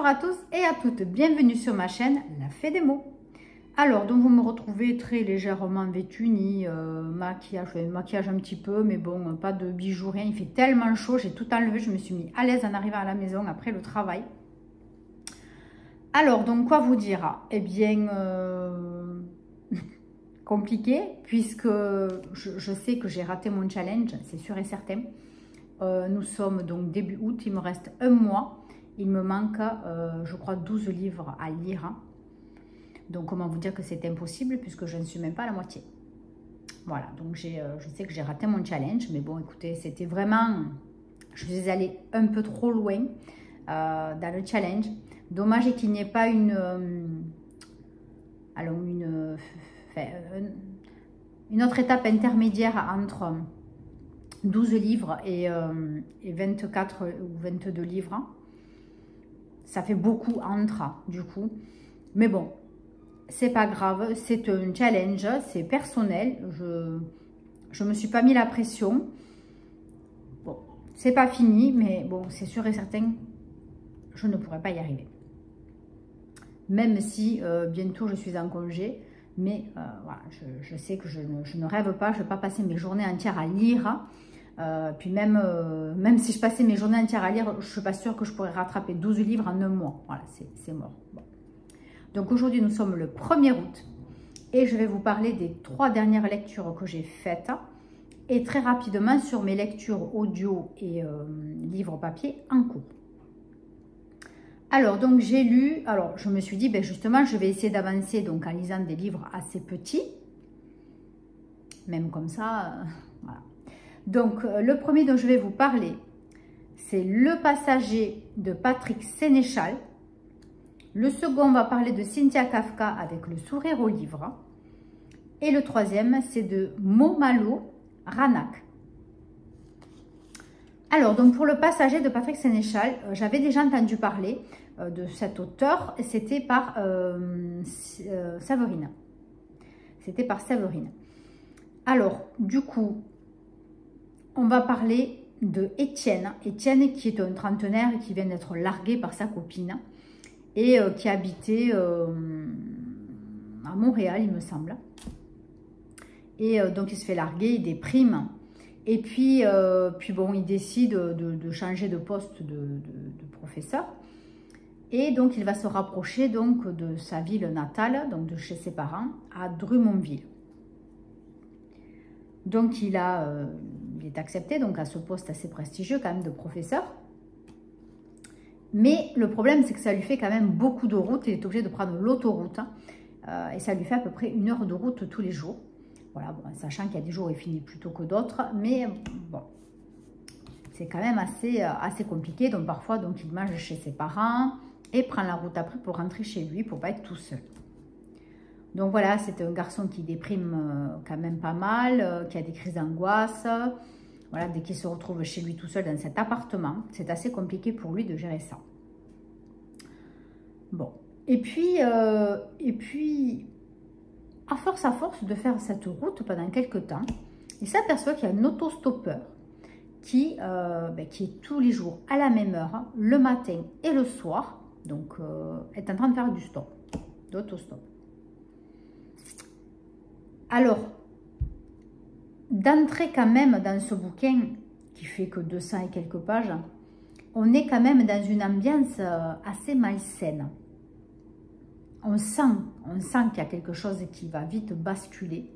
Bonjour à tous et à toutes, bienvenue sur ma chaîne La Fée des Mots. Alors, donc vous me retrouvez très légèrement vêtue, ni maquillage un petit peu, mais bon, pas de bijoux, rien. Il fait tellement chaud, j'ai tout enlevé, je me suis mis à l'aise en arrivant à la maison après le travail. Alors, donc quoi vous dire? Eh bien, compliqué, puisque je sais que j'ai raté mon challenge, c'est sûr et certain. Nous sommes donc début août, il me reste un mois. Il me manque, je crois, 12 livres à lire. Donc, comment vous dire que c'est impossible puisque je ne suis même pas à la moitié. Voilà, donc je sais que j'ai raté mon challenge. Mais bon, écoutez, c'était vraiment... Je suis allée un peu trop loin dans le challenge. Dommage qu'il n'y ait pas une autre étape intermédiaire entre 12 livres et 24 ou 22 livres. Ça fait beaucoup entre, du coup. Mais bon, c'est pas grave. C'est un challenge, c'est personnel. Je me suis pas mis la pression. Bon, c'est pas fini, mais bon, c'est sûr et certain, je ne pourrai pas y arriver. Même si bientôt je suis en congé. Mais voilà, je sais que je ne rêve pas. Je ne vais pas passer mes journées entières à lire. Puis même si je passais mes journées entières à lire, je ne suis pas sûre que je pourrais rattraper 12 livres en un mois. Voilà, c'est mort. Bon. Donc aujourd'hui, nous sommes le 1er août et je vais vous parler des 3 dernières lectures que j'ai faites et très rapidement sur mes lectures audio et livres papier en cours. Alors, donc j'ai lu, alors je me suis dit, ben justement, je vais essayer d'avancer donc en lisant des livres assez petits, même comme ça, voilà. Donc, le premier dont je vais vous parler, c'est Le Passager de Patrick Sénéchal. Le second, on va parler de Cynthia Kafka avec Le Sourire au livre. Et le troisième, c'est de Momalo Ranak. Alors, donc pour Le Passager de Patrick Sénéchal, j'avais déjà entendu parler de cet auteur. C'était par Séverine. C'était par Séverine. Alors, du coup... On va parler de Étienne. Étienne qui est un trentenaire qui vient d'être largué par sa copine et qui habitait à Montréal, il me semble. Et donc il se fait larguer, il déprime. Et puis bon, il décide de changer de poste de professeur. Et donc il va se rapprocher donc de sa ville natale, donc de chez ses parents, à Drummondville. Donc il est accepté donc à ce poste assez prestigieux quand même de professeur. Mais le problème, c'est que ça lui fait quand même beaucoup de route. Il est obligé de prendre l'autoroute et ça lui fait à peu près 1 heure de route tous les jours. Voilà, bon, sachant qu'il y a des jours où il finit plus tôt que d'autres, mais bon, c'est quand même assez compliqué. Donc parfois, donc, il mange chez ses parents et prend la route après pour rentrer chez lui pour pas être tout seul. Donc voilà, c'est un garçon qui déprime quand même pas mal, qui a des crises d'angoisse. Voilà, dès qu'il se retrouve chez lui tout seul dans cet appartement, c'est assez compliqué pour lui de gérer ça. Bon, et puis à force de faire cette route pendant quelques temps, il s'aperçoit qu'il y a un autostoppeur qui est tous les jours à la même heure, le matin et le soir, donc est en train de faire du stop, d'autostop. Alors, d'entrer quand même dans ce bouquin, qui fait que 200 et quelques pages, on est quand même dans une ambiance assez malsaine. On sent qu'il y a quelque chose qui va vite basculer.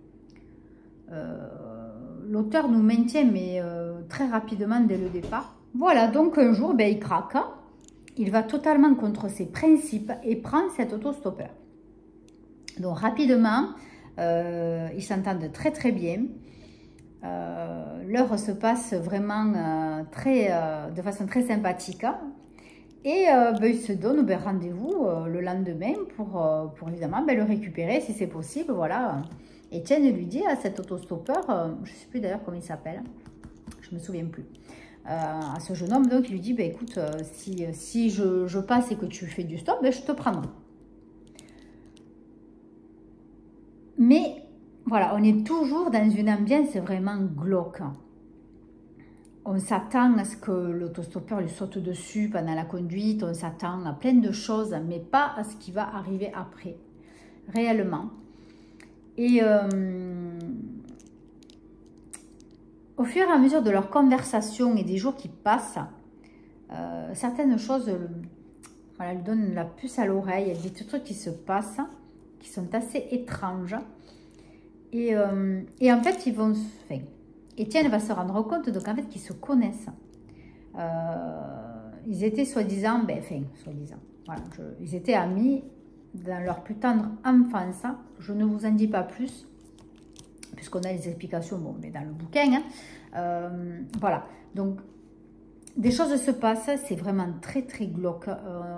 L'auteur nous maintient, mais très rapidement dès le départ. Voilà, donc un jour, il craque. Il va totalement contre ses principes et prend cet autostoppeur. Donc rapidement... ils s'entendent très très bien. L'heure se passe vraiment de façon très sympathique. Et ils se donnent rendez-vous le lendemain pour évidemment le récupérer si c'est possible. Voilà. Étienne lui dit à cet autostoppeur, je ne sais plus d'ailleurs comment il s'appelle, je ne me souviens plus. À ce jeune homme, donc il lui dit, écoute, si je passe et que tu fais du stop, je te prendrai. Mais voilà, on est toujours dans une ambiance vraiment glauque. on s'attend à ce que l'autostoppeur lui saute dessus pendant la conduite, on s'attend à plein de choses, mais pas à ce qui va arriver après, réellement. Et au fur et à mesure de leur conversation et des jours qui passent, certaines choses voilà, lui donnent la puce à l'oreille. Il y a des trucs qui se passent, qui sont assez étranges. Et en fait, ils vont... Enfin, Étienne va se rendre compte donc en fait qu'ils se connaissent. Ils étaient soi-disant, voilà, ils étaient amis dans leur plus tendre enfance. Je ne vous en dis pas plus, puisqu'on a les explications, bon, mais dans le bouquin. Voilà, donc des choses se passent, c'est vraiment très très glauque.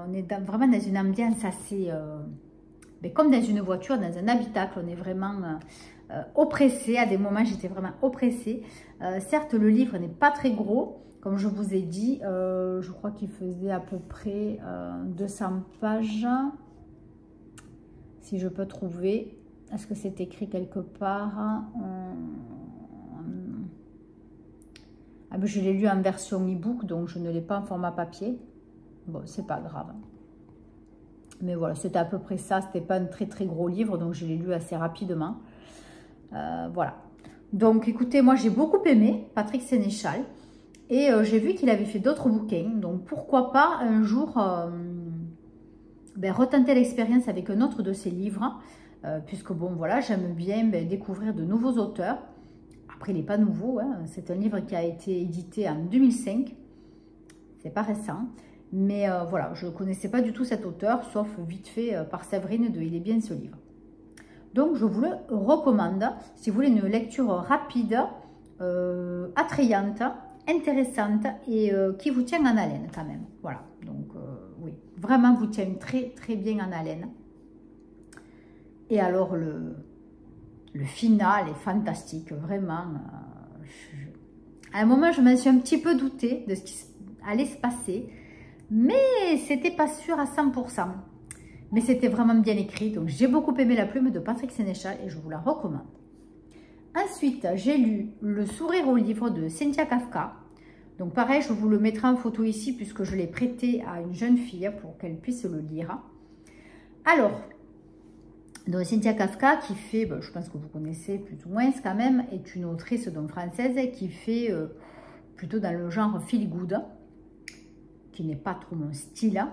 On est vraiment dans une ambiance assez... mais comme dans une voiture, dans un habitacle, on est vraiment... oppressée, à des moments j'étais vraiment oppressée. Certes, le livre n'est pas très gros, comme je vous ai dit, je crois qu'il faisait à peu près 200 pages, si je peux trouver. Est-ce que c'est écrit quelque part? Ah ben, je l'ai lu en version e-book, donc je ne l'ai pas en format papier. Bon, c'est pas grave. Mais voilà, c'était à peu près ça, c'était pas un très très gros livre, donc je l'ai lu assez rapidement. Voilà. Donc, écoutez, moi, j'ai beaucoup aimé Patrick Sénéchal. Et j'ai vu qu'il avait fait d'autres bouquins. Donc, pourquoi pas un jour retenter l'expérience avec un autre de ses livres. Puisque, bon, voilà, j'aime bien découvrir de nouveaux auteurs. Après, il n'est pas nouveau. Hein. C'est un livre qui a été édité en 2005. C'est pas récent. Mais voilà, je ne connaissais pas du tout cet auteur, sauf vite fait par Séverine de « Il est bien ce livre ». Donc, je vous le recommande si vous voulez une lecture rapide, attrayante, intéressante et qui vous tient en haleine quand même. Voilà, donc oui, vraiment vous tient très très bien en haleine. Et alors, le final est fantastique, vraiment. À un moment, je m'en suis un petit peu doutée de ce qui allait se passer, mais c'était pas sûr à 100%. Mais c'était vraiment bien écrit, donc j'ai beaucoup aimé la plume de Patrick Sénéchal et je vous la recommande. Ensuite, j'ai lu Le sourire au livre de Cynthia Kafka. Donc pareil, je vous le mettrai en photo ici puisque je l'ai prêté à une jeune fille pour qu'elle puisse le lire. Alors, donc Cynthia Kafka qui fait, ben, je pense que vous connaissez plus ou moins quand même, est une autrice donc française qui fait plutôt dans le genre feel good, qui n'est pas trop mon style.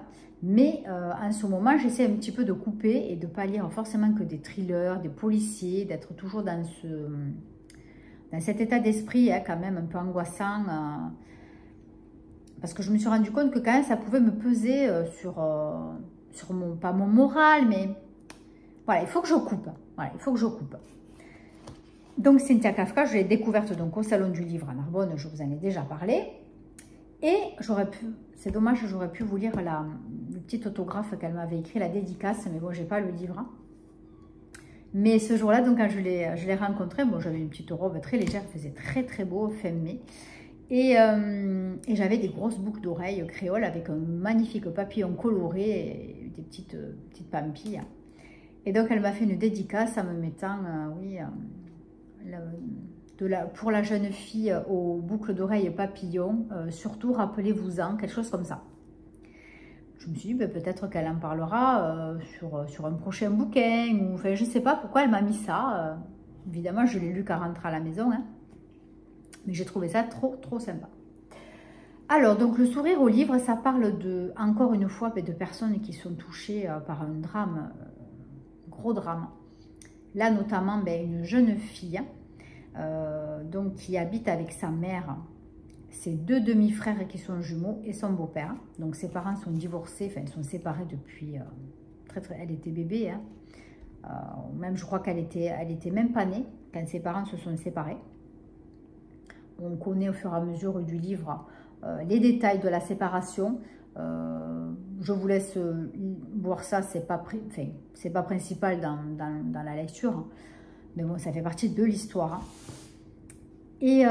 Mais en ce moment, j'essaie un petit peu de couper et de ne pas lire forcément que des thrillers, des policiers, d'être toujours dans cet état d'esprit quand même un peu angoissant. Parce que je me suis rendu compte que quand même, ça pouvait me peser sur pas mon moral, mais voilà, il faut que je coupe. Voilà, il faut que je coupe. Donc, Cynthia Kafka, je l'ai découverte donc, au Salon du Livre à Narbonne, je vous en ai déjà parlé. Et j'aurais pu, c'est dommage, j'aurais pu vous lire le petit autographe qu'elle m'avait écrit, la dédicace, mais bon, j'ai pas le livre. Mais ce jour-là, donc quand je l'ai rencontrée, bon, j'avais une petite robe très légère, il faisait très très beau, fin mai. Et j'avais des grosses boucles d'oreilles créoles avec un magnifique papillon coloré et des petites pampilles. Et donc, elle m'a fait une dédicace en me mettant, pour la jeune fille aux boucles d'oreilles papillons, surtout rappelez-vous-en, quelque chose comme ça. Je me suis dit, peut-être qu'elle en parlera sur un prochain bouquin, ou enfin, je ne sais pas pourquoi elle m'a mis ça. Évidemment, je l'ai lu quand elle rentre à la maison, hein, mais j'ai trouvé ça trop, trop sympa. Alors, donc, le sourire au livre, ça parle encore une fois de personnes qui sont touchées par un drame, gros drame. Là, notamment, une jeune fille, donc qui habite avec sa mère, ses deux demi-frères qui sont jumeaux et son beau-père. Donc ses parents sont divorcés, enfin ils sont séparés depuis elle était bébé, hein. Même je crois qu'elle était même pas née quand ses parents se sont séparés. On connaît au fur et à mesure du livre les détails de la séparation. Je vous laisse voir ça, c'est pas principal dans la lecture, hein. Mais bon, ça fait partie de l'histoire, hein. Et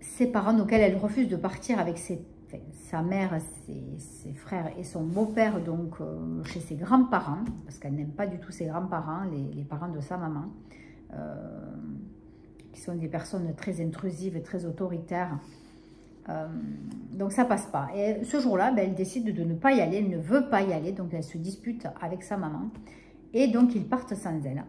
ses parents, donc elle refuse de partir avec sa mère, ses frères et son beau-père, donc chez ses grands-parents, parce qu'elle n'aime pas du tout ses grands-parents, les parents de sa maman, qui qui sont des personnes très intrusives et très autoritaires. Donc ça passe pas. Et ce jour-là, ben, elle décide de ne pas y aller, elle ne veut pas y aller, donc elle se dispute avec sa maman. Et donc ils partent sans elle.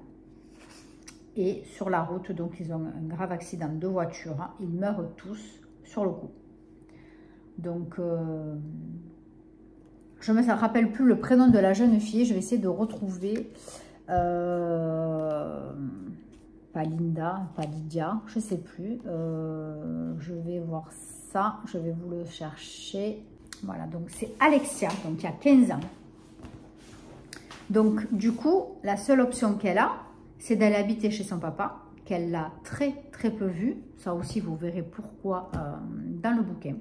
Et sur la route, donc ils ont un grave accident de voiture, ils meurent tous sur le coup. Donc je ne me rappelle plus le prénom de la jeune fille, je vais essayer de retrouver, pas Linda, pas Lydia, je ne sais plus, je vais voir ça, je vais vous le chercher. Voilà, donc c'est Alexia, donc il y a 15 ans. Donc du coup, la seule option qu'elle a, c'est d'aller habiter chez son papa, qu'elle l'a très peu vu, ça aussi vous verrez pourquoi dans le bouquin.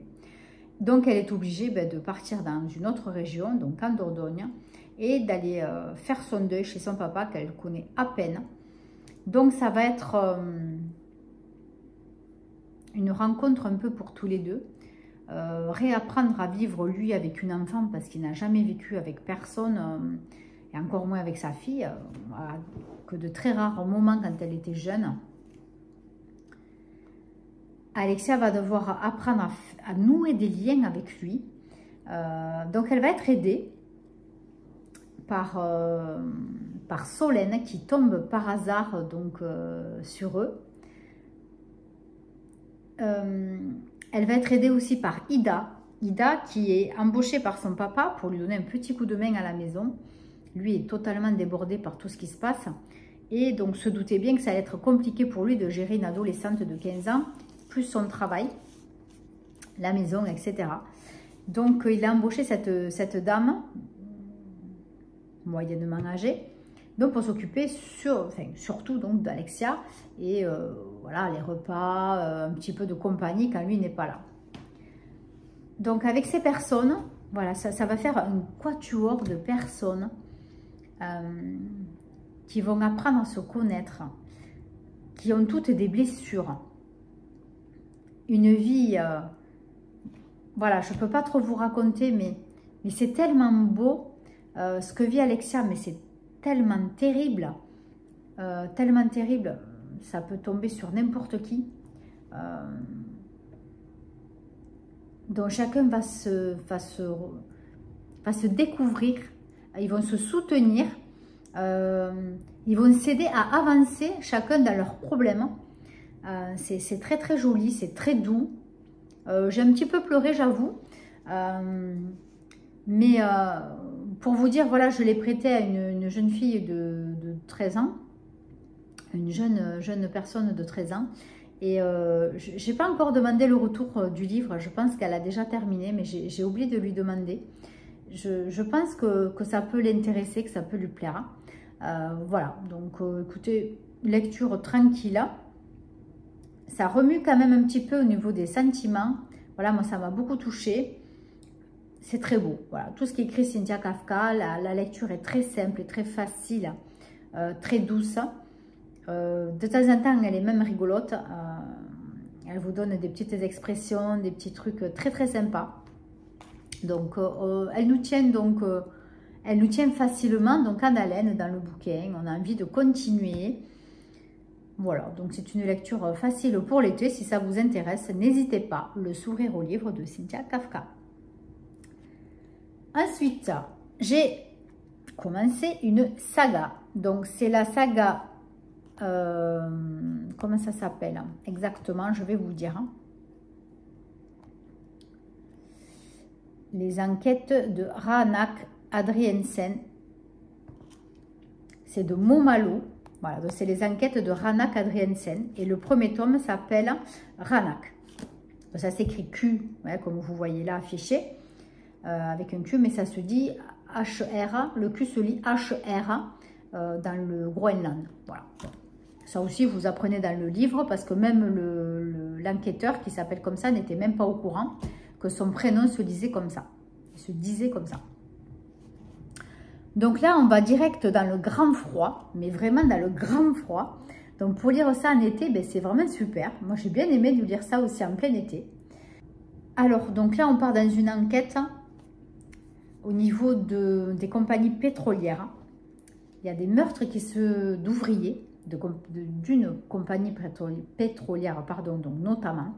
Donc elle est obligée de partir dans une autre région, donc en Dordogne, et d'aller faire son deuil chez son papa qu'elle connaît à peine. Donc ça va être une rencontre un peu pour tous les deux. Réapprendre à vivre lui avec une enfant parce qu'il n'a jamais vécu avec personne, et encore moins avec sa fille, que de très rares moments quand elle était jeune. Alexia va devoir apprendre à nouer des liens avec lui. Donc elle va être aidée par Solène qui tombe par hasard donc, sur eux. Elle va être aidée aussi par Ida. Ida qui est embauchée par son papa pour lui donner un petit coup de main à la maison. Lui est totalement débordé par tout ce qui se passe. Et donc se doutait bien que ça allait être compliqué pour lui de gérer une adolescente de 15 ans, plus son travail, la maison, etc. Donc il a embauché cette dame, moyennement âgée, donc pour s'occuper surtout donc d'Alexia et voilà, les repas, un petit peu de compagnie quand lui n'est pas là. Donc avec ces personnes, voilà, ça va faire un quatuor de personnes qui vont apprendre à se connaître, qui ont toutes des blessures, une vie, voilà, je ne peux pas trop vous raconter, mais c'est tellement beau, ce que vit Alexia, mais c'est tellement terrible, ça peut tomber sur n'importe qui. Donc chacun va se découvrir, ils vont se soutenir, ils vont s'aider à avancer chacun dans leurs problèmes. C'est très joli, c'est très doux. J'ai un petit peu pleuré, j'avoue. Mais pour vous dire, voilà, je l'ai prêté à une jeune fille de 13 ans. Une jeune personne de 13 ans. Et je n'ai pas encore demandé le retour du livre. Je pense qu'elle a déjà terminé, mais j'ai oublié de lui demander. Je pense que ça peut l'intéresser, que ça peut lui plaire. Voilà, donc écoutez, lecture tranquille. Ça remue quand même un petit peu au niveau des sentiments. Voilà, moi ça m'a beaucoup touchée. C'est très beau. Voilà, tout ce qu'écrit Cynthia Kafka, la lecture est très simple et très facile, très douce. De temps en temps, elle est même rigolote. Elle vous donne des petites expressions, des petits trucs très sympas. Donc, elle nous tient facilement donc en haleine dans le bouquin. On a envie de continuer. Voilà, donc c'est une lecture facile pour l'été. Si ça vous intéresse, n'hésitez pas. Le sourire au livre de Cynthia Kafka. Ensuite, j'ai commencé une saga. Donc, c'est la saga... comment ça s'appelle exactement? Je vais vous dire. Les enquêtes de Raanak Adriensen. C'est de Momalo. Voilà, donc c'est les enquêtes de Raanak Adriensen. Et le premier tome s'appelle Raanak. Ça s'écrit Q, ouais, comme vous voyez là affiché, avec un Q, mais ça se dit HR. Le Q se lit HR dans le Groenland. Voilà. Ça aussi, vous apprenez dans le livre, parce que même l'enquêteur qui s'appelle comme ça n'était même pas au courant que son prénom se disait comme ça. Il se disait comme ça. Donc là, on va direct dans le grand froid, mais vraiment dans le grand froid. Donc pour lire ça en été, ben, c'est vraiment super. Moi, j'ai bien aimé de lire ça aussi en plein été. Alors, donc là, on part dans une enquête au niveau des compagnies pétrolières. Il y a des meurtres d'ouvriers, d'une compagnie pétrolière, pardon, donc notamment.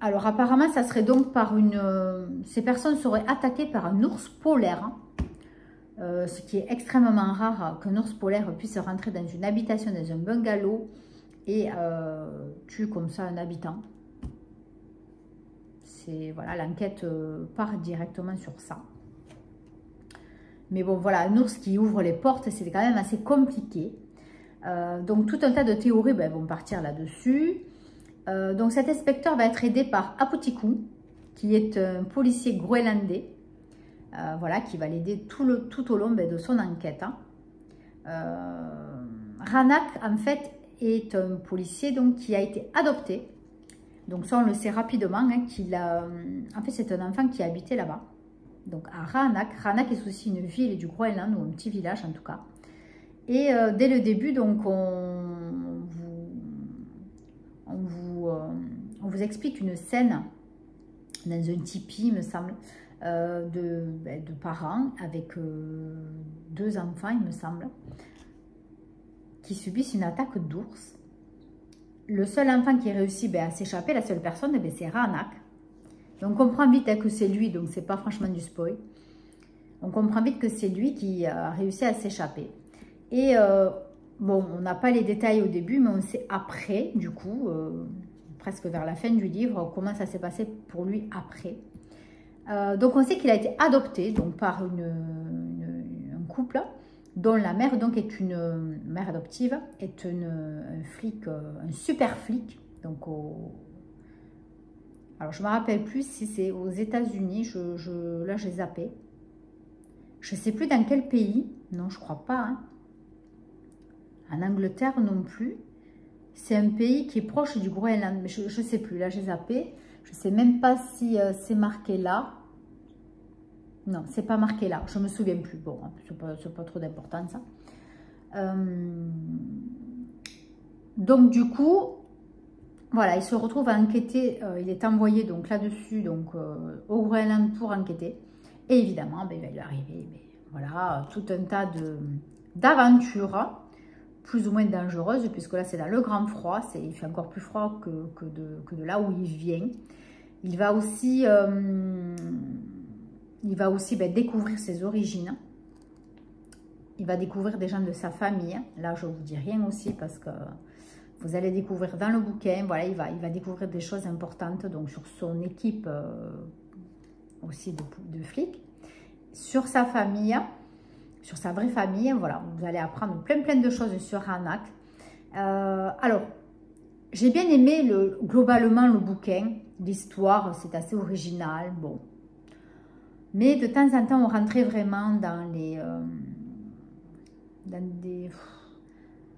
Alors apparemment, ça serait donc par ces personnes seraient attaquées par un ours polaire, ce qui est extrêmement rare qu'un ours polaire puisse rentrer dans une habitation, dans un bungalow et tue comme ça un habitant. Voilà, l'enquête part directement sur ça. Mais bon, voilà, un ours qui ouvre les portes, c'est quand même assez compliqué. Donc, tout un tas de théories vont partir là-dessus. Donc, cet inspecteur va être aidé par Aputiku, qui est un policier groenlandais, voilà, qui va l'aider tout au long de son enquête. Ranak, en fait, est un policier donc, qui a été adopté. Donc ça, on le sait rapidement, hein, en fait, c'est un enfant qui habitait là-bas. Donc à Ranak. Ranak est aussi une ville du Groenland, ou un petit village en tout cas. Et dès le début, donc, on vous explique une scène dans un tipi, me semble, de parents avec 2 enfants, il me semble, qui subissent une attaque d'ours. Le seul enfant qui réussit à s'échapper, la seule personne, c'est Ranak. Donc on comprend vite que c'est lui, donc c'est pas franchement du spoil. On comprend vite que c'est lui qui a réussi à s'échapper. Et bon, on n'a pas les détails au début, mais on sait après, du coup, presque vers la fin du livre, comment ça s'est passé pour lui après. Donc on sait qu'il a été adopté donc, par un couple dont la mère donc est une mère adoptive, est un flic, un super flic. Donc alors je me rappelle plus si c'est aux États-Unis, là j'ai zappé. Je sais plus dans quel pays, non je crois pas. Hein. En Angleterre non plus. C'est un pays qui est proche du Groenland, mais je ne sais plus, là j'ai zappé. Je ne sais même pas si c'est marqué là. Non, c'est pas marqué là, je me souviens plus. Bon, c'est pas trop d'importance. Donc du coup, voilà, il se retrouve à enquêter. Il est envoyé donc là-dessus, donc au Groenland pour enquêter. Et évidemment, il va lui arriver, voilà, tout un tas d'aventures, plus ou moins dangereuses, puisque là c'est dans le grand froid. Il fait encore plus froid que de là où il vient. Il va aussi découvrir ses origines. Il va découvrir des gens de sa famille. Là, je ne vous dis rien aussi parce que vous allez découvrir dans le bouquin. Voilà, il va découvrir des choses importantes donc sur son équipe aussi de flics. Sur sa famille, sur sa vraie famille. Voilà, vous allez apprendre plein de choses sur Ranak. Alors, j'ai bien aimé globalement le bouquin. L'histoire, c'est assez original. Bon. Mais de temps en temps, on rentrait vraiment dans des...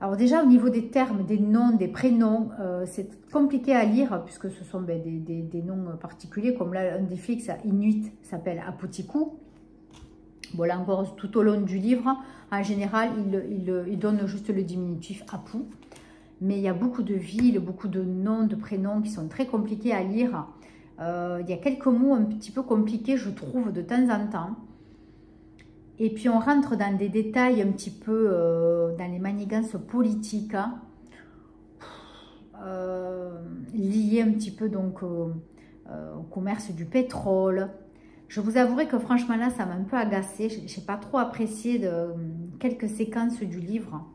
Alors déjà, au niveau des termes, des noms, des prénoms, c'est compliqué à lire puisque ce sont des noms particuliers. Comme là, un des flics, Inuit, s'appelle Aputiku. Bon, là encore, tout au long du livre, en général, il donne juste le diminutif Apu. Mais il y a beaucoup de villes, beaucoup de noms, de prénoms qui sont très compliqués à lire. Il y a quelques mots un petit peu compliqués, je trouve, de temps en temps. Et puis, on rentre dans des détails un petit peu, dans les manigances politiques, liées un petit peu donc au commerce du pétrole. Je vous avouerai que franchement, là, ça m'a un peu agacée. Je n'ai pas trop apprécié quelques séquences du livre.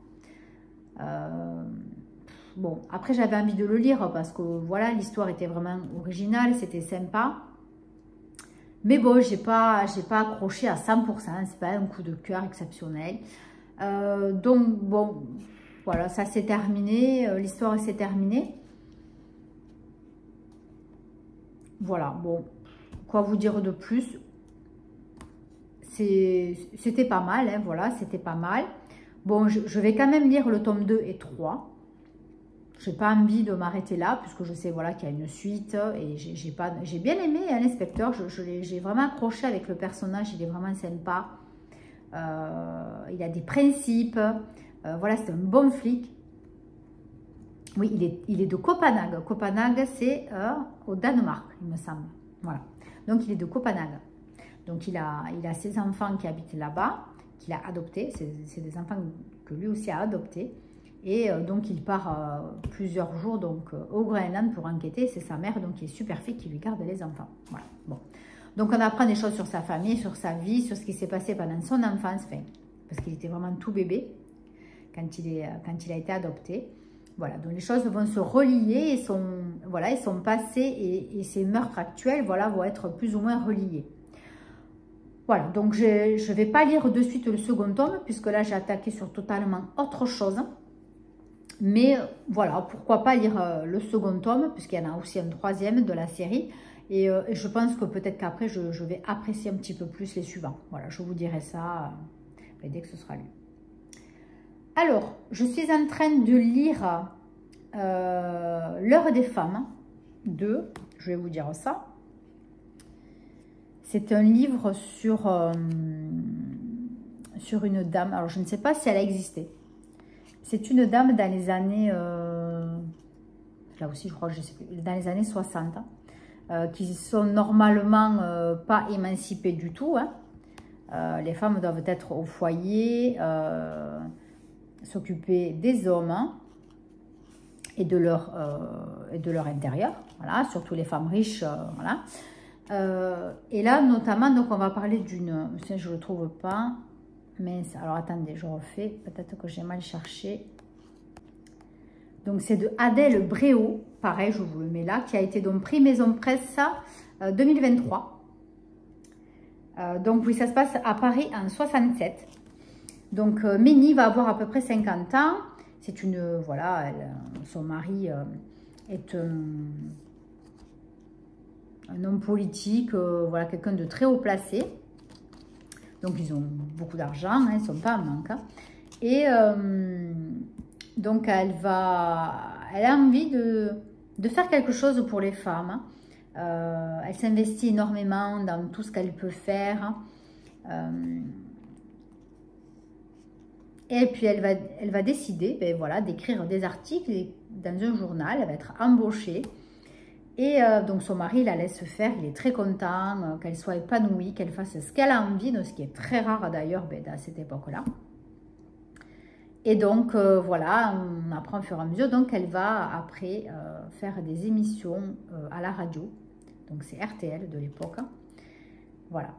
Bon, après j'avais envie de le lire parce que voilà, l'histoire était vraiment originale, c'était sympa. Mais bon, j'ai pas accroché à 100%, c'est pas un coup de cœur exceptionnel. Donc bon, voilà, ça s'est terminé, l'histoire s'est terminée. Voilà, bon, quoi vous dire de plus? C'était pas mal, hein, voilà, c'était pas mal. Bon, je vais quand même lire le tome 2 et 3. Je n'ai pas envie de m'arrêter là, puisque je sais voilà, qu'il y a une suite. Et j'ai bien aimé l'inspecteur. J'ai vraiment accroché avec le personnage. Il est vraiment sympa. Il a des principes. Voilà, c'est un bon flic. Oui, il est de Copenhague. Copenhague, c'est au Danemark, il me semble. Voilà. Donc, il est de Copenhague. Donc, il a ses enfants qui habitent là-bas, qu'il a adoptés. C'est des enfants que lui aussi a adopté. Et donc, il part plusieurs jours donc, au Groenland pour enquêter. C'est sa mère, donc, qui est super fille, qui lui garde les enfants. Voilà, bon. Donc, on apprend des choses sur sa famille, sur sa vie, sur ce qui s'est passé pendant son enfance, enfin, parce qu'il était vraiment tout bébé quand il a été adopté. Voilà, donc les choses vont se relier et son passé et ses meurtres actuels, voilà, vont être plus ou moins reliés. Voilà, donc je ne vais pas lire de suite le second tome, puisque là, j'ai attaqué sur totalement autre chose. Mais voilà, pourquoi pas lire le second tome, puisqu'il y en a aussi un troisième de la série. Et je pense que peut-être qu'après, je vais apprécier un petit peu plus les suivants. Voilà, je vous dirai ça dès que ce sera lu. Alors, je suis en train de lire L'heure des femmes 2, je vais vous dire ça. C'est un livre sur une dame, alors je ne sais pas si elle a existé. C'est une dame dans les années, là aussi je crois que je sais plus, dans les années 60, qui sont normalement pas émancipées du tout. Hein. Les femmes doivent être au foyer, s'occuper des hommes et de leur intérieur, voilà, surtout les femmes riches, voilà. Et là notamment, donc on va parler d'une, je ne le trouve pas, mais alors attendez, je refais, peut-être que j'ai mal cherché. Donc c'est de Adèle Bréau, pareil, je vous le mets là, qui a été donc prix Maison Presse 2023. Donc oui, ça se passe à Paris en 67. Donc Ménie va avoir à peu près 50 ans. C'est une, voilà, son mari est un homme politique, voilà, quelqu'un de très haut placé. Donc ils ont beaucoup d'argent, hein, ils ne sont pas en manque. Hein. Et donc elle a envie de faire quelque chose pour les femmes. Elle s'investit énormément dans tout ce qu'elle peut faire. Et puis elle va décider, ben voilà, d'écrire des articles dans un journal. Elle va être embauchée. Et donc son mari la laisse faire, il est très content qu'elle soit épanouie, qu'elle fasse ce qu'elle a envie, ce qui est très rare d'ailleurs à cette époque-là. Et donc voilà, on apprend au fur et à mesure, donc elle va après faire des émissions à la radio, donc c'est RTL de l'époque, voilà.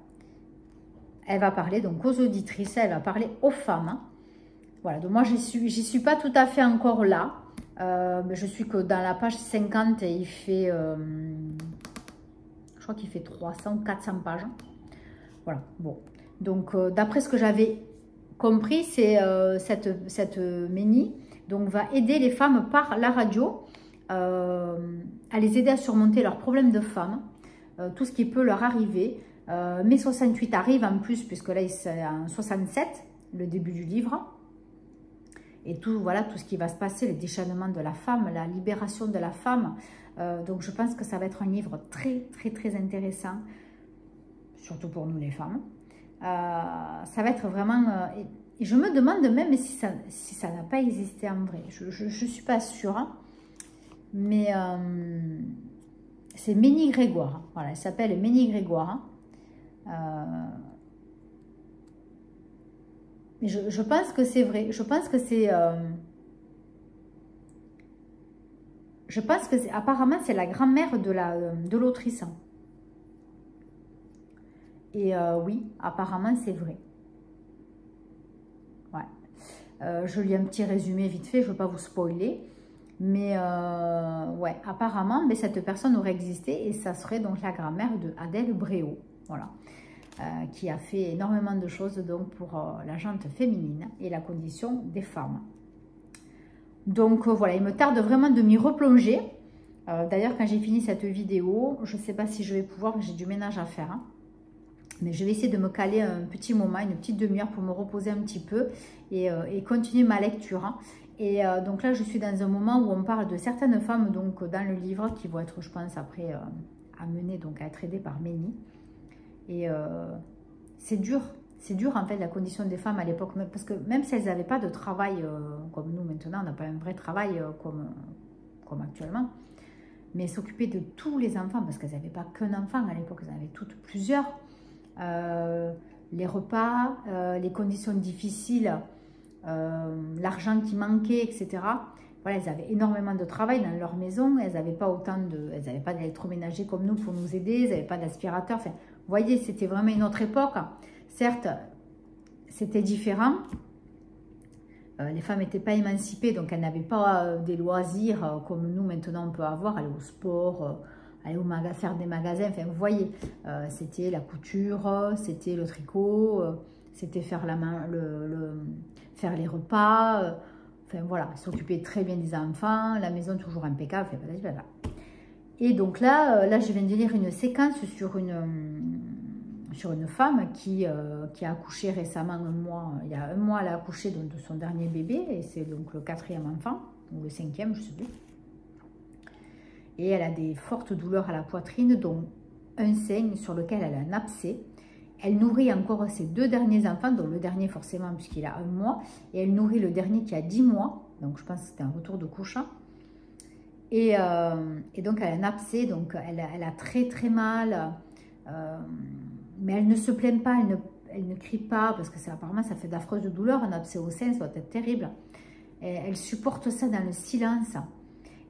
Elle va parler donc aux auditrices, elle va parler aux femmes, voilà, donc moi j'y suis pas tout à fait encore là. Je suis que dans la page 50 et il fait, je crois qu'il fait 300, 400 pages. Voilà, bon. Donc, d'après ce que j'avais compris, c'est cette Ménie donc, va aider les femmes par la radio à les aider à surmonter leurs problèmes de femmes, tout ce qui peut leur arriver. Mai 68 arrive en plus, puisque là, c'est en 67, le début du livre. Et tout, voilà, tout ce qui va se passer, le déchaînement de la femme, la libération de la femme. Donc, je pense que ça va être un livre très, très, très intéressant, surtout pour nous les femmes. Ça va être vraiment... et je me demande même si ça n'a pas existé en vrai. Je ne suis pas sûre. Hein, mais c'est Ménie Grégoire. Voilà, elle s'appelle Ménie Grégoire. Mais je pense que c'est vrai. Je pense que c'est... apparemment, c'est la grand-mère de l'autrice. Et oui, apparemment, c'est vrai. Ouais. Je lis un petit résumé vite fait, je ne veux pas vous spoiler. Mais ouais, apparemment, cette personne aurait existé et ça serait donc la grand-mère de Adèle Bréau. Voilà. Qui a fait énormément de choses donc, pour la gente féminine et la condition des femmes. Donc voilà, il me tarde vraiment de m'y replonger. D'ailleurs, quand j'ai fini cette vidéo, je ne sais pas si je vais pouvoir, j'ai du ménage à faire. Hein, mais je vais essayer de me caler un petit moment, une petite demi-heure pour me reposer un petit peu et continuer ma lecture. Hein. Et donc là, je suis dans un moment où on parle de certaines femmes donc, dans le livre qui vont être, je pense, après amenées donc, à être aidées par Ménie. Et c'est dur en fait la condition des femmes à l'époque, parce que même si elles n'avaient pas de travail comme nous maintenant, on n'a pas un vrai travail comme actuellement, mais s'occuper de tous les enfants, parce qu'elles n'avaient pas qu'un enfant à l'époque, elles en avaient toutes plusieurs, les repas, les conditions difficiles l'argent qui manquait, etc. Voilà, elles avaient énormément de travail dans leur maison, elles n'avaient pas d'électroménager comme nous pour nous aider, elles n'avaient pas d'aspirateur. Enfin, vous voyez, c'était vraiment une autre époque. Certes, c'était différent. Les femmes n'étaient pas émancipées, donc elles n'avaient pas des loisirs comme nous maintenant on peut avoir, aller au sport, aller faire des magasins. Enfin, vous voyez, c'était la couture, c'était le tricot, c'était faire faire les repas. Enfin voilà, s'occuper très bien des enfants, la maison toujours impeccable. Enfin, voilà. Et donc là, je viens de lire une séquence sur une femme qui a accouché récemment, il y a un mois, elle a accouché donc, de son dernier bébé, et c'est donc le 4e enfant, ou le 5e, je ne sais plus. Et elle a des fortes douleurs à la poitrine, dont un sein sur lequel elle a un abcès. Elle nourrit encore ses 2 derniers enfants, dont le dernier forcément puisqu'il a 1 mois, et elle nourrit le dernier qui a 10 mois, donc je pense que c'était un retour de couche. Et donc elle a un abcès, donc elle a très très mal, mais elle ne se plaint pas, elle ne crie pas, parce que apparemment ça fait d'affreuses douleurs, un abcès au sein, ça doit être terrible. Et elle supporte ça dans le silence.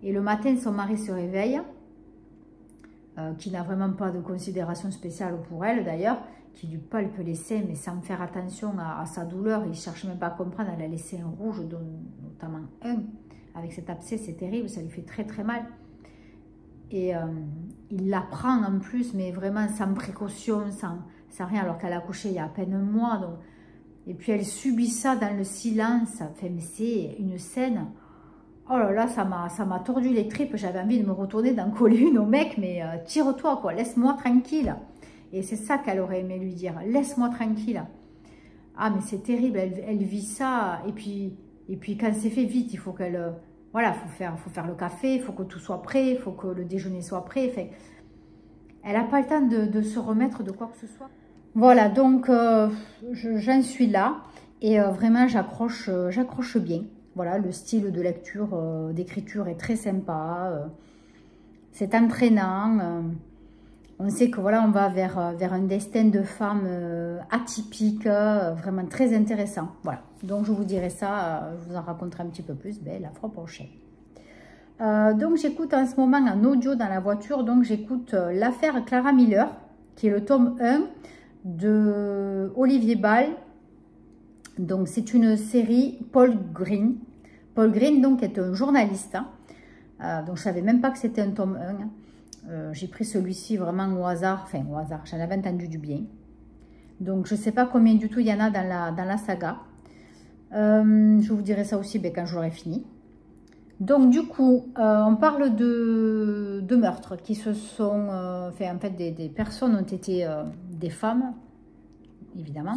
Et le matin, son mari se réveille, qui n'a vraiment pas de considération spéciale pour elle d'ailleurs, qui lui palpe les seins, mais sans faire attention à sa douleur. Il ne cherche même pas à comprendre, elle a les seins rouges, notamment un. Avec cet abcès, c'est terrible, ça lui fait très très mal. Et il la prend en plus, mais vraiment sans précaution, sans rien, alors qu'elle a accouché il y a à peine 1 mois. Donc. Et puis elle subit ça dans le silence. Enfin, mais c'est une scène... Oh là là, ça m'a tordu les tripes. J'avais envie de me retourner, d'en coller une au mec, mais tire-toi, quoi, laisse-moi tranquille. Et c'est ça qu'elle aurait aimé lui dire, laisse-moi tranquille. Ah, mais c'est terrible, elle vit ça. Et puis quand c'est fait vite, il faut qu'elle... Voilà, faut faire le café, il faut que tout soit prêt, il faut que le déjeuner soit prêt. Enfin, elle n'a pas le temps de se remettre de quoi que ce soit. Voilà, donc j'en suis là. Et vraiment, j'accroche bien. Voilà, le style de lecture, d'écriture est très sympa. C'est entraînant. On sait que voilà, on va vers un destin de femme atypique, vraiment très intéressant. Voilà, donc je vous dirai ça, je vous en raconterai un petit peu plus la fois prochaine. Donc j'écoute en ce moment en audio dans la voiture, donc j'écoute l'affaire Clara Miller, qui est le tome 1 de Olivier Ball. Donc c'est une série Paul Green. Paul Green donc est un journaliste, donc je ne savais même pas que c'était un tome 1. J'ai pris celui-ci vraiment au hasard, enfin au hasard, j'en avais entendu du bien. Donc je ne sais pas combien du tout il y en a dans la saga. Je vous dirai ça aussi quand j'aurai fini. Donc du coup, on parle de meurtres qui se sont... en fait, des personnes ont été... des femmes, évidemment,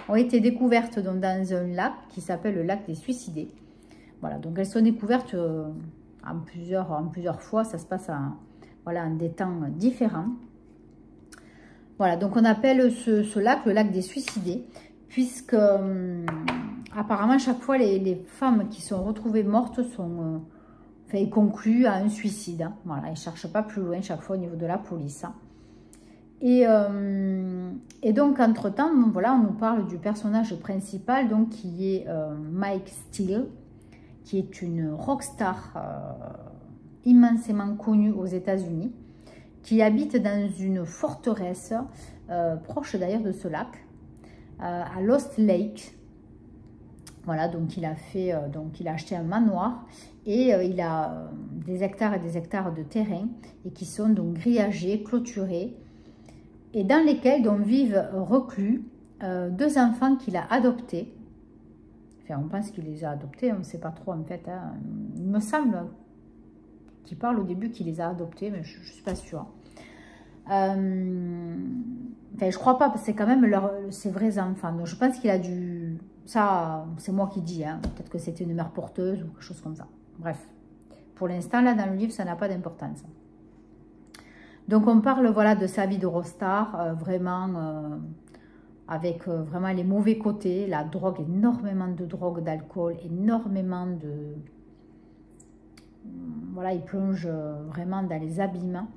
ont été découvertes donc, dans un lac qui s'appelle le lac des Suicidés. Voilà, donc elles sont découvertes en plusieurs fois, ça se passe en des temps différents. Voilà, donc on appelle ce lac le lac des Suicidés, puisque apparemment chaque fois les femmes qui sont retrouvées mortes sont concluent à un suicide. Hein. Voilà, elles ne cherchent pas plus loin chaque fois au niveau de la police. Hein. Et donc, entre-temps, voilà, on nous parle du personnage principal, donc, qui est Mike Steele, qui est une rockstar immensément connue aux États-Unis, qui habite dans une forteresse proche d'ailleurs de ce lac, à Lost Lake. Voilà, donc il a acheté un manoir et il a des hectares et des hectares de terrain et qui sont donc grillagés, clôturés, et dans lesquels donc vivent reclus 2 enfants qu'il a adoptés. Enfin, on pense qu'il les a adoptés, on ne sait pas trop en fait. Hein. Il me semble qu'il parle au début qu'il les a adoptés, mais je ne suis pas sûre. Enfin, je crois pas, parce que c'est quand même ses vrais enfants. Donc, je pense qu'il a dû... Ça, c'est moi qui dis. Hein. Peut-être que c'était une mère porteuse ou quelque chose comme ça. Bref. Pour l'instant, là, dans le livre, ça n'a pas d'importance. Donc, on parle, voilà, de sa vie de rockstar, vraiment... avec vraiment les mauvais côtés, la drogue, énormément de drogue, d'alcool, énormément de... Voilà, il plonge vraiment dans les abîments.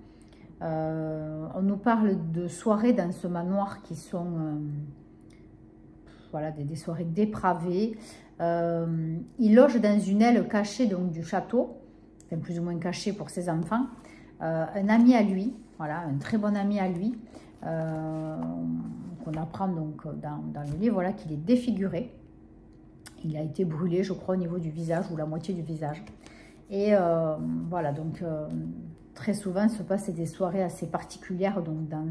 On nous parle de soirées dans ce manoir qui sont voilà, des soirées dépravées. Il loge dans une aile cachée donc, du château, enfin plus ou moins cachée pour ses enfants, un ami à lui, voilà, un très bon ami à lui, qu'on apprend donc dans le livre, voilà, qu'il est défiguré. Il a été brûlé, je crois, au niveau du visage ou la moitié du visage. Et voilà, donc très souvent se passent des soirées assez particulières donc, dans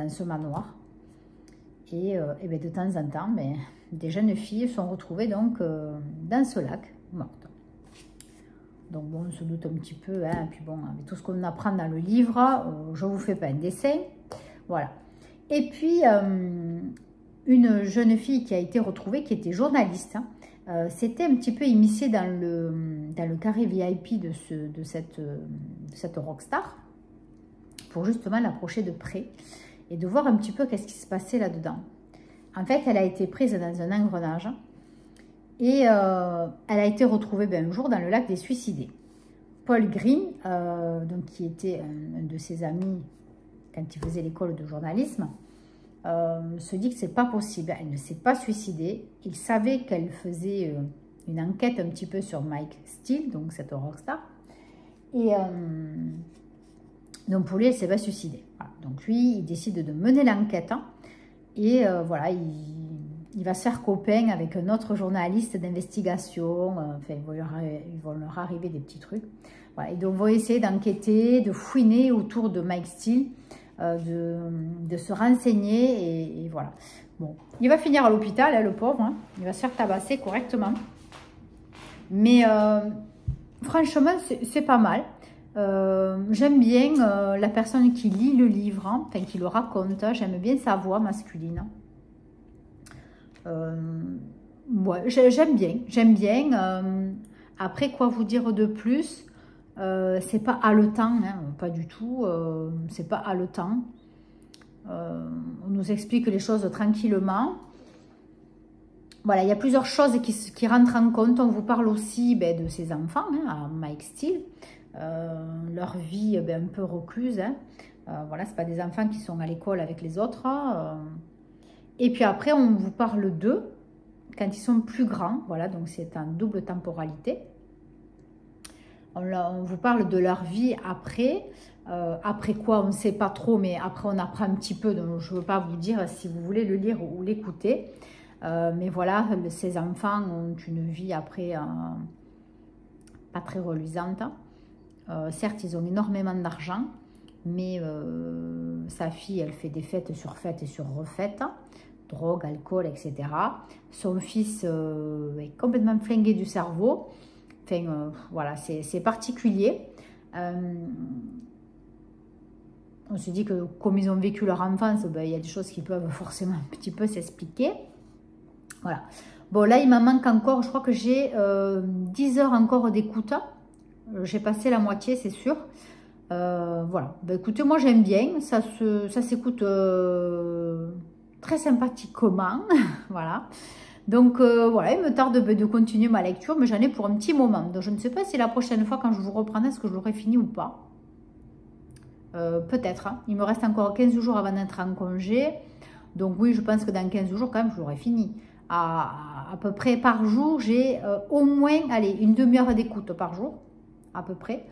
ce manoir. Et bien, de temps en temps, mais, des jeunes filles sont retrouvées donc, dans ce lac, mortes. Donc bon, on se doute un petit peu, hein, puis bon, avec tout ce qu'on apprend dans le livre, je ne vous fais pas un dessin. Voilà. Et puis, une jeune fille qui a été retrouvée, qui était journaliste, hein, s'était un petit peu immiscée dans le carré VIP de cette rockstar, pour justement l'approcher de près et de voir un petit peu qu'est-ce qui se passait là-dedans. En fait, elle a été prise dans un engrenage et elle a été retrouvée un jour dans le lac des suicidés. Paul Green, donc, qui était un de ses amis quand il faisait l'école de journalisme, se dit que c'est pas possible. Elle ne s'est pas suicidée. Il savait qu'elle faisait une enquête un petit peu sur Mike Steele, donc cette rockstar. Et donc pour lui, elle ne s'est pas suicidée. Voilà. Donc lui, il décide de mener l'enquête. Hein, et voilà, il va se faire copain avec un autre journaliste d'investigation. Enfin, ils vont leur arriver des petits trucs. Voilà. Et donc, ils vont essayer d'enquêter, de fouiner autour de Mike Steele, de se renseigner. Et voilà. Bon, il va finir à l'hôpital, hein, le pauvre. Hein. Il va se faire tabasser correctement. Mais franchement, c'est pas mal. J'aime bien la personne qui lit le livre, hein, enfin qui le raconte. J'aime bien sa voix masculine. Ouais, j'aime bien. Après, quoi vous dire de plus? C'est pas haletant, hein, pas du tout. C'est pas haletant. On nous explique les choses tranquillement. Voilà, il y a plusieurs choses qui rentrent en compte. On vous parle aussi de ses enfants, hein, à Mike Steele. Leur vie un peu recluse. Hein. Voilà, ce pas des enfants qui sont à l'école avec les autres. Et puis après, on vous parle d'eux quand ils sont plus grands. Voilà, donc c'est en double temporalité. On vous parle de leur vie après. Après quoi, on ne sait pas trop, mais après on apprend un petit peu. Donc je ne veux pas vous dire si vous voulez le lire ou l'écouter. Mais voilà, ces enfants ont une vie après pas très reluisante. Certes, ils ont énormément d'argent, mais sa fille, elle fait des fêtes sur fêtes et sur refaites, drogue, alcool, etc. Son fils est complètement flingué du cerveau. Enfin, voilà, c'est particulier. On se dit que comme ils ont vécu leur enfance, il y a des choses qui peuvent forcément un petit peu s'expliquer. Voilà. Bon, là, il m'en manque encore. Je crois que j'ai 10 heures encore d'écoute. J'ai passé la moitié, c'est sûr. Voilà. Écoutez, moi, j'aime bien. Ça s'écoute très sympathiquement. Voilà. Donc, voilà, il me tarde de continuer ma lecture, mais j'en ai pour un petit moment. Donc, je ne sais pas si la prochaine fois, quand je vous reprendrai, est-ce que je l'aurai fini ou pas. Peut-être. Hein. Il me reste encore 15 jours avant d'être en congé. Donc, oui, je pense que dans 15 jours, quand même, je l'aurai fini. À peu près par jour, j'ai au moins, allez, une demi-heure d'écoute par jour, à peu près.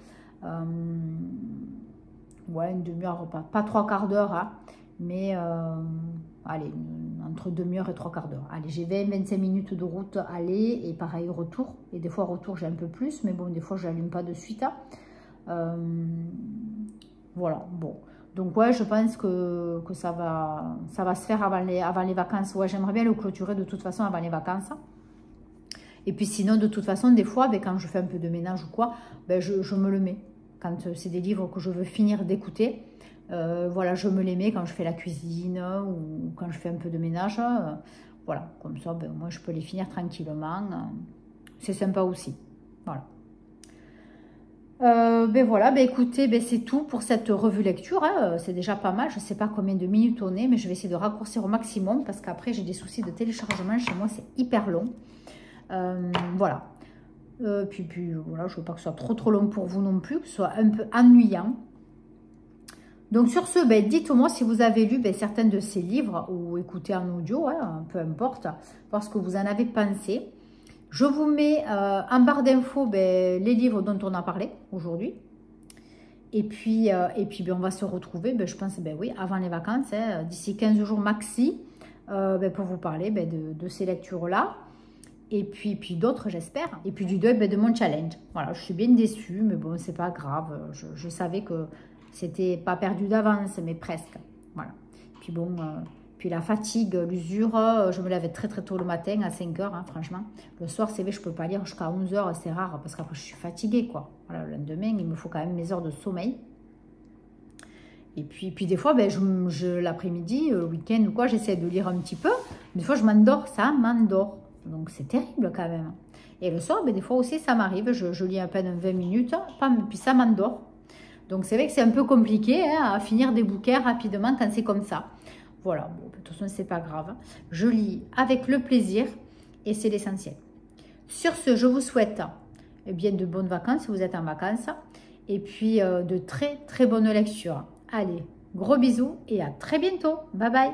Ouais, une demi-heure, pas 3/4 d'heure, hein, mais allez, entre demi-heure et 3/4 d'heure. Allez, j'ai 20-25 minutes de route aller et pareil, retour. Et des fois, retour, j'ai un peu plus, mais bon, des fois, je n'allume pas de suite. Hein. Voilà, bon. Donc, ouais, je pense que ça va se faire avant les vacances. Ouais, j'aimerais bien le clôturer de toute façon avant les vacances. Et puis sinon, de toute façon, des fois, quand je fais un peu de ménage ou quoi, je me le mets. Quand c'est des livres que je veux finir d'écouter, voilà, je me les mets quand je fais la cuisine ou quand je fais un peu de ménage. Voilà, comme ça, moi, je peux les finir tranquillement. C'est sympa aussi. Voilà. Voilà, écoutez, c'est tout pour cette revue lecture. Hein. C'est déjà pas mal. Je ne sais pas combien de minutes on est, mais je vais essayer de raccourcir au maximum parce qu'après, j'ai des soucis de téléchargement. Chez moi, c'est hyper long. Voilà. Puis voilà, je ne veux pas que ce soit trop long pour vous non plus, que ce soit un peu ennuyant. Donc sur ce, ben, dites-moi si vous avez lu certains de ces livres ou écouté en audio, hein, peu importe, parce que vous en avez pensé. Je vous mets en barre d'infos les livres dont on a parlé aujourd'hui. Et puis ben, on va se retrouver, je pense, oui, avant les vacances, hein, d'ici 15 jours maxi, pour vous parler de ces lectures-là. Et puis d'autres, j'espère. Et puis du 2, de mon challenge. Voilà, je suis bien déçue, mais bon, c'est pas grave. Je savais que c'était pas perdu d'avance, mais presque. Voilà. Puis bon, puis la fatigue, l'usure, je me lève très très tôt le matin, à 5 h, hein, franchement. Le soir, c'est vrai, je peux pas lire jusqu'à 11 h, c'est rare, parce qu'après, je suis fatiguée, quoi. Voilà, le lendemain, il me faut quand même mes heures de sommeil. Et puis des fois, l'après-midi, le week-end ou quoi, j'essaie de lire un petit peu. Des fois, je m'endors, ça m'endort. Donc, c'est terrible quand même. Et le soir, des fois aussi, ça m'arrive. Je lis à peine 20 minutes, puis ça m'endort. Donc, c'est vrai que c'est un peu compliqué hein, à finir des bouquins rapidement quand c'est comme ça. Voilà, bon, de toute façon, c'est pas grave. Je lis avec le plaisir et c'est l'essentiel. Sur ce, je vous souhaite bien de bonnes vacances si vous êtes en vacances. Et puis, de très, très bonnes lectures. Allez, gros bisous et à très bientôt. Bye bye.